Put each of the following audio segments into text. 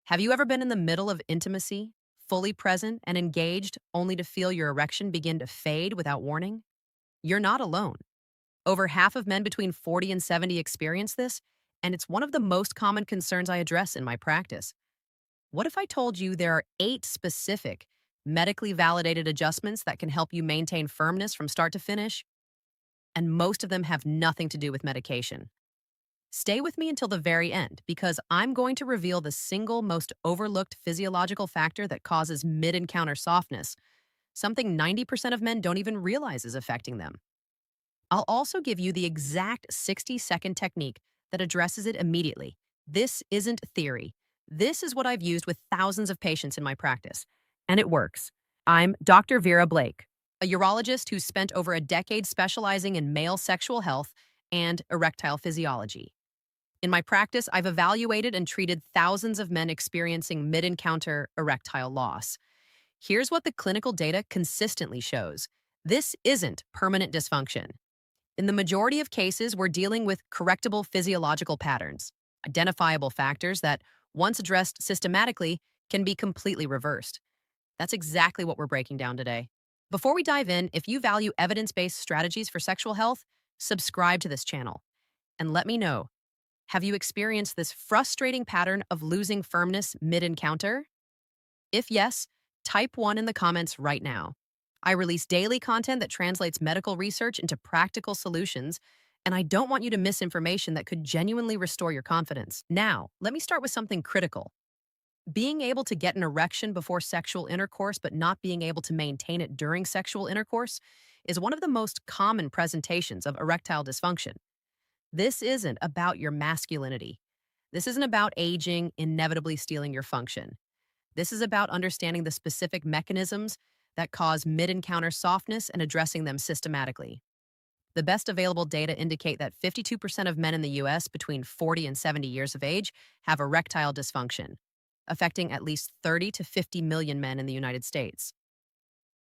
Have you ever been in the middle of intimacy, fully present and engaged, only to feel your erection begin to fade without warning? You're not alone. Over half of men between 40 and 70 experience this, and it's one of the most common concerns I address in my practice. What if I told you there are 8 specific, medically validated adjustments that can help you maintain firmness from start to finish? And most of them have nothing to do with medication. Stay with me until the very end because I'm going to reveal the single most overlooked physiological factor that causes mid encounter softness, something 90% of men don't even realize is affecting them. I'll also give you the exact 60-second technique that addresses it immediately. This isn't theory. This is what I've used with thousands of patients in my practice, and it works. I'm Dr. Vera Blake, a urologist who's spent over a decade specializing in male sexual health and erectile physiology. In my practice, I've evaluated and treated thousands of men experiencing mid-encounter erectile loss. Here's what the clinical data consistently shows. This isn't permanent dysfunction. In the majority of cases, we're dealing with correctable physiological patterns, identifiable factors that, once addressed systematically, can be completely reversed. That's exactly what we're breaking down today. Before we dive in, if you value evidence-based strategies for sexual health, subscribe to this channel and let me know. Have you experienced this frustrating pattern of losing firmness mid-encounter? If yes, type 1 in the comments right now. I release daily content that translates medical research into practical solutions, and I don't want you to miss information that could genuinely restore your confidence. Now, let me start with something critical. Being able to get an erection before sexual intercourse but not being able to maintain it during sexual intercourse is one of the most common presentations of erectile dysfunction. This isn't about your masculinity. This isn't about aging inevitably stealing your function. This is about understanding the specific mechanisms that cause mid-encounter softness and addressing them systematically. The best available data indicate that 52% of men in the US between 40 and 70 years of age have erectile dysfunction, affecting at least 30 to 50 million men in the United States.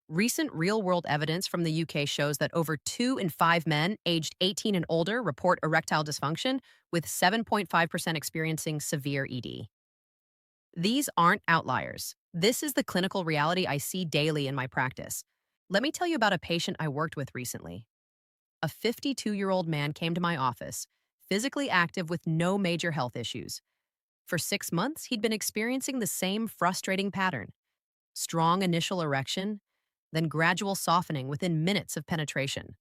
Recent real-world evidence from the UK shows that over 2 in 5 men aged 18 and older report erectile dysfunction, with 7.5% experiencing severe ED. These aren't outliers. This is the clinical reality I see daily in my practice. Let me tell you about a patient I worked with recently. A 52-year-old man came to my office, physically active with no major health issues. For 6 months, he'd been experiencing the same frustrating pattern: strong initial erection, then gradual softening within minutes of penetration.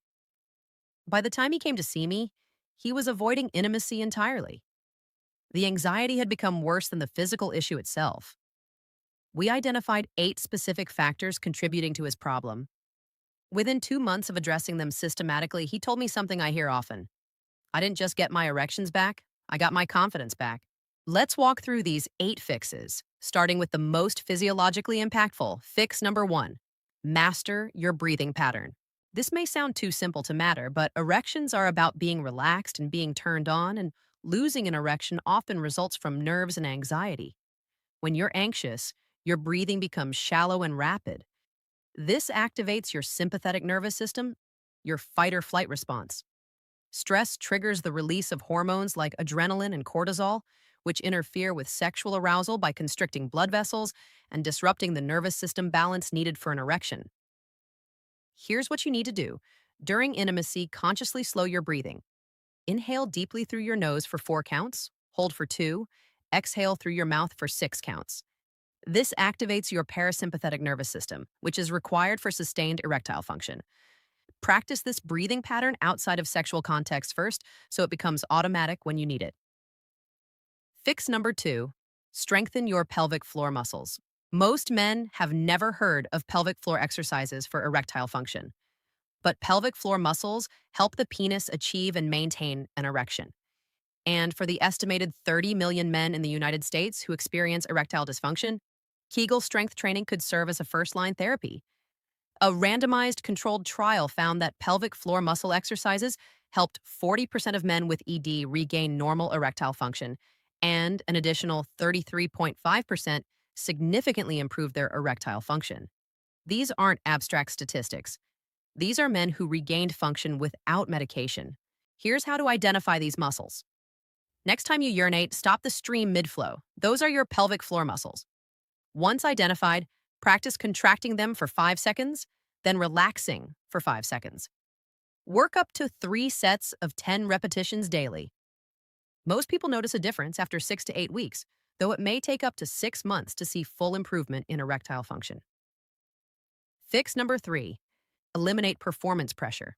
By the time he came to see me, he was avoiding intimacy entirely. The anxiety had become worse than the physical issue itself. We identified 8 specific factors contributing to his problem. Within 2 months of addressing them systematically, he told me something I hear often. I didn't just get my erections back, I got my confidence back. Let's walk through these 8 fixes, starting with the most physiologically impactful. Fix number 1. Master your breathing pattern. This may sound too simple to matter, but erections are about being relaxed and being turned on, and losing an erection often results from nerves and anxiety. When you're anxious, your breathing becomes shallow and rapid. This activates your sympathetic nervous system, your fight or flight response. Stress triggers the release of hormones like adrenaline and cortisol, which interfere with sexual arousal by constricting blood vessels and disrupting the nervous system balance needed for an erection. Here's what you need to do. During intimacy, consciously slow your breathing. Inhale deeply through your nose for 4 counts, hold for 2, exhale through your mouth for 6 counts. This activates your parasympathetic nervous system, which is required for sustained erectile function. Practice this breathing pattern outside of sexual context first, so it becomes automatic when you need it. Fix number 2, strengthen your pelvic floor muscles. Most men have never heard of pelvic floor exercises for erectile function, but pelvic floor muscles help the penis achieve and maintain an erection. And for the estimated 30 million men in the United States who experience erectile dysfunction, Kegel strength training could serve as a first-line therapy. A randomized controlled trial found that pelvic floor muscle exercises helped 40% of men with ED regain normal erectile function, and an additional 33.5% significantly improved their erectile function. These aren't abstract statistics. These are men who regained function without medication. Here's how to identify these muscles. Next time you urinate, stop the stream mid-flow. Those are your pelvic floor muscles. Once identified, practice contracting them for 5 seconds, then relaxing for 5 seconds. Work up to 3 sets of 10 repetitions daily. Most people notice a difference after 6 to 8 weeks, though it may take up to 6 months to see full improvement in erectile function. Fix number 3, eliminate performance pressure.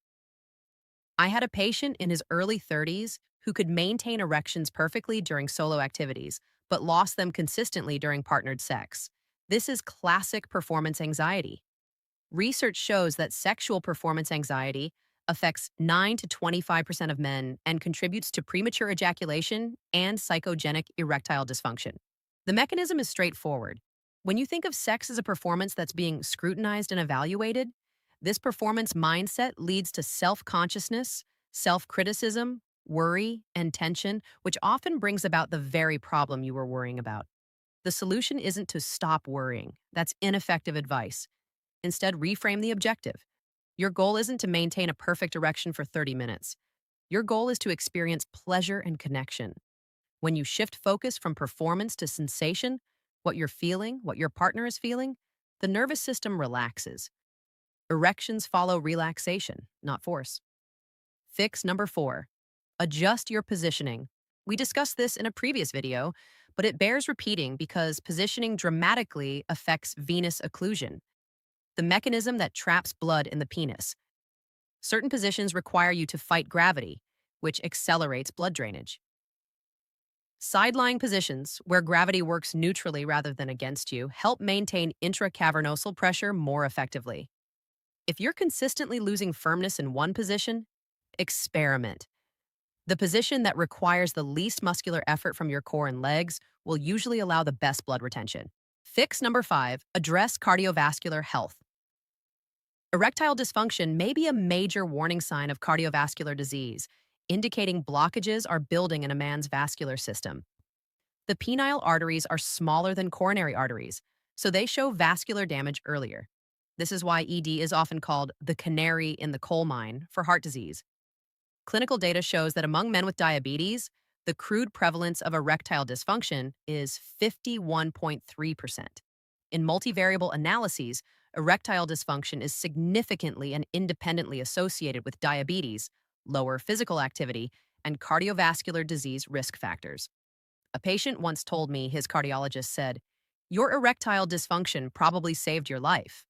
I had a patient in his early 30s who could maintain erections perfectly during solo activities, but lost them consistently during partnered sex. This is classic performance anxiety. Research shows that sexual performance anxiety affects 9 to 25% of men and contributes to premature ejaculation and psychogenic erectile dysfunction. The mechanism is straightforward. When you think of sex as a performance that's being scrutinized and evaluated, this performance mindset leads to self-consciousness, self-criticism, worry, and tension, which often brings about the very problem you were worrying about. The solution isn't to stop worrying. That's ineffective advice. Instead, reframe the objective. Your goal isn't to maintain a perfect erection for 30 minutes. Your goal is to experience pleasure and connection. When you shift focus from performance to sensation, what you're feeling, what your partner is feeling, the nervous system relaxes. Erections follow relaxation, not force. Fix number 4, adjust your positioning. We discussed this in a previous video, but it bears repeating because positioning dramatically affects venous occlusion, the mechanism that traps blood in the penis. Certain positions require you to fight gravity, which accelerates blood drainage. Side-lying positions, where gravity works neutrally rather than against you, help maintain intracavernosal pressure more effectively. If you're consistently losing firmness in one position, experiment. The position that requires the least muscular effort from your core and legs will usually allow the best blood retention. Fix number 5, address cardiovascular health. Erectile dysfunction may be a major warning sign of cardiovascular disease, indicating blockages are building in a man's vascular system. The penile arteries are smaller than coronary arteries, so they show vascular damage earlier. This is why ED is often called the canary in the coal mine for heart disease. Clinical data shows that among men with diabetes, the crude prevalence of erectile dysfunction is 51.3%. In multivariable analyses, erectile dysfunction is significantly and independently associated with diabetes, lower physical activity, and cardiovascular disease risk factors. A patient once told me his cardiologist said, "Your erectile dysfunction probably saved your life."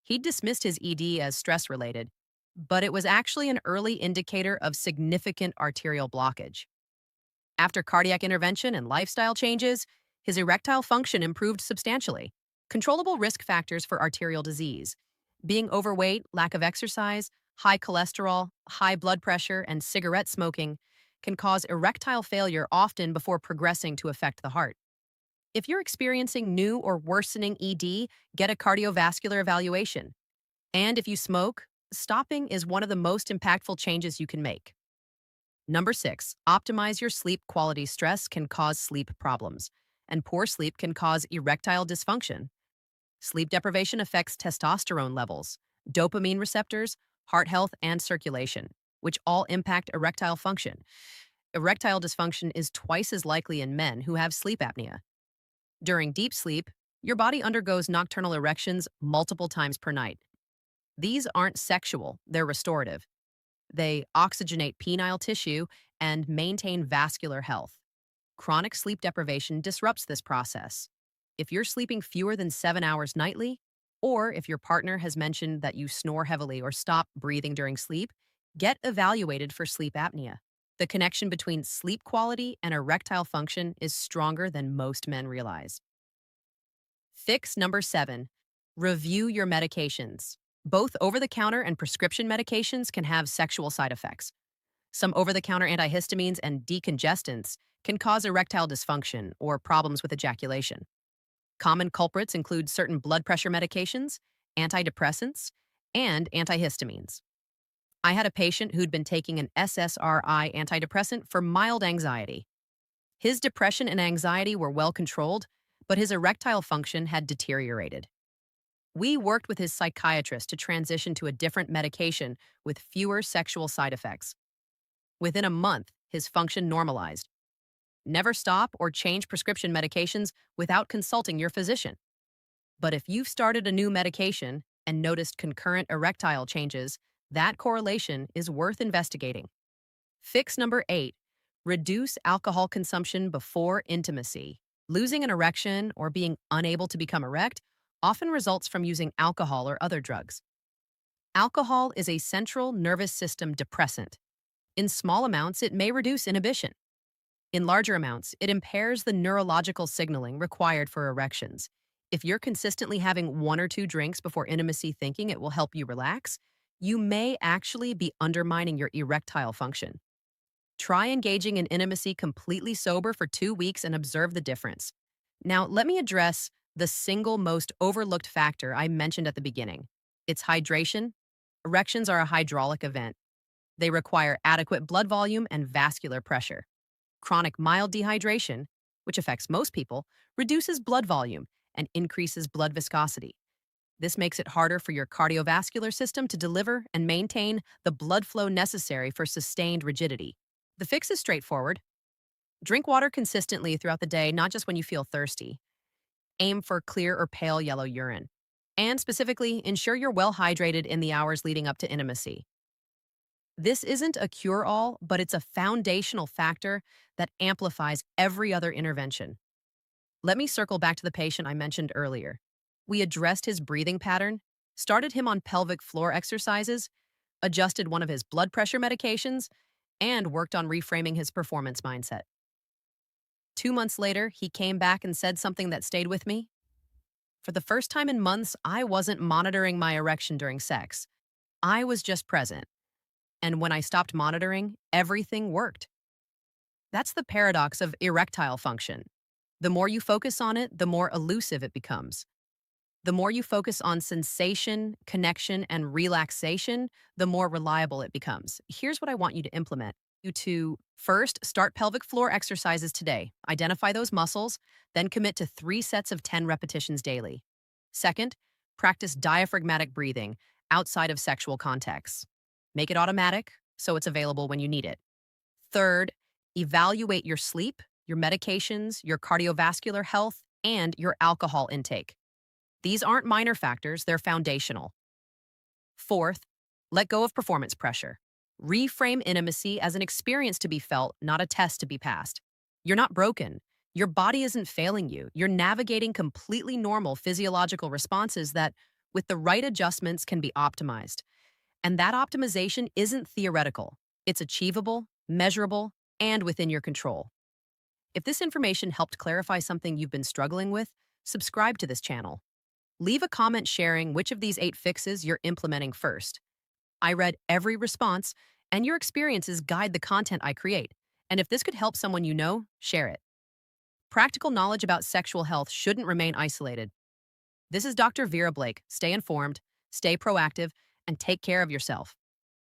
He dismissed his ED as stress-related, but it was actually an early indicator of significant arterial blockage. After cardiac intervention and lifestyle changes, his erectile function improved substantially. Controllable risk factors for arterial disease: being overweight, lack of exercise, high cholesterol, high blood pressure, and cigarette smoking can cause erectile failure often before progressing to affect the heart. If you're experiencing new or worsening ED, get a cardiovascular evaluation. And if you smoke, stopping is one of the most impactful changes you can make. Number 6, optimize your sleep quality. Stress can cause sleep problems, and poor sleep can cause erectile dysfunction. Sleep deprivation affects testosterone levels, dopamine receptors, heart health, and circulation, which all impact erectile function. Erectile dysfunction is twice as likely in men who have sleep apnea. During deep sleep, your body undergoes nocturnal erections multiple times per night. These aren't sexual, they're restorative. They oxygenate penile tissue and maintain vascular health. Chronic sleep deprivation disrupts this process. If you're sleeping fewer than 7 hours nightly, or if your partner has mentioned that you snore heavily or stop breathing during sleep, get evaluated for sleep apnea. The connection between sleep quality and erectile function is stronger than most men realize. Fix number 7, review your medications. Both over-the-counter and prescription medications can have sexual side effects. Some over-the-counter antihistamines and decongestants can cause erectile dysfunction or problems with ejaculation. Common culprits include certain blood pressure medications, antidepressants, and antihistamines. I had a patient who'd been taking an SSRI antidepressant for mild anxiety. His depression and anxiety were well controlled, but his erectile function had deteriorated. We worked with his psychiatrist to transition to a different medication with fewer sexual side effects. Within a month, his function normalized, Never stop or change prescription medications without consulting your physician. But if you've started a new medication and noticed concurrent erectile changes, that correlation is worth investigating. Fix number 8, reduce alcohol consumption before intimacy. Losing an erection or being unable to become erect often results from using alcohol or other drugs. Alcohol is a central nervous system depressant. In small amounts, it may reduce inhibition. In larger amounts, it impairs the neurological signaling required for erections. If you're consistently having 1 or 2 drinks before intimacy thinking it will help you relax, you may actually be undermining your erectile function. Try engaging in intimacy completely sober for 2 weeks and observe the difference. Now, let me address the single most overlooked factor I mentioned at the beginning. It's hydration. Erections are a hydraulic event. They require adequate blood volume and vascular pressure. Chronic mild dehydration, which affects most people, reduces blood volume and increases blood viscosity. This makes it harder for your cardiovascular system to deliver and maintain the blood flow necessary for sustained rigidity. The fix is straightforward. Drink water consistently throughout the day, not just when you feel thirsty. Aim for clear or pale yellow urine. And specifically, ensure you're well hydrated in the hours leading up to intimacy. This isn't a cure-all, but it's a foundational factor that amplifies every other intervention. Let me circle back to the patient I mentioned earlier. We addressed his breathing pattern, started him on pelvic floor exercises, adjusted one of his blood pressure medications, and worked on reframing his performance mindset. 2 months later, he came back and said something that stayed with me. For the first time in months, I wasn't monitoring my erection during sex. I was just present. And when I stopped monitoring, everything worked. That's the paradox of erectile function. The more you focus on it, the more elusive it becomes. The more you focus on sensation, connection, and relaxation, the more reliable it becomes. Here's what I want you to implement. You to first start pelvic floor exercises today. Identify those muscles, then commit to 3 sets of 10 repetitions daily. Second, practice diaphragmatic breathing outside of sexual contexts. Make it automatic so it's available when you need it. Third, evaluate your sleep, your medications, your cardiovascular health, and your alcohol intake. These aren't minor factors, they're foundational. Fourth, let go of performance pressure. Reframe intimacy as an experience to be felt, not a test to be passed. You're not broken. Your body isn't failing you. You're navigating completely normal physiological responses that, with the right adjustments, can be optimized. And that optimization isn't theoretical. It's achievable, measurable, and within your control. If this information helped clarify something you've been struggling with, subscribe to this channel. Leave a comment sharing which of these 8 fixes you're implementing first. I read every response, and your experiences guide the content I create. And if this could help someone you know, share it. Practical knowledge about sexual health shouldn't remain isolated. This is Dr. Vera Blake. Stay informed, stay proactive, and take care of yourself.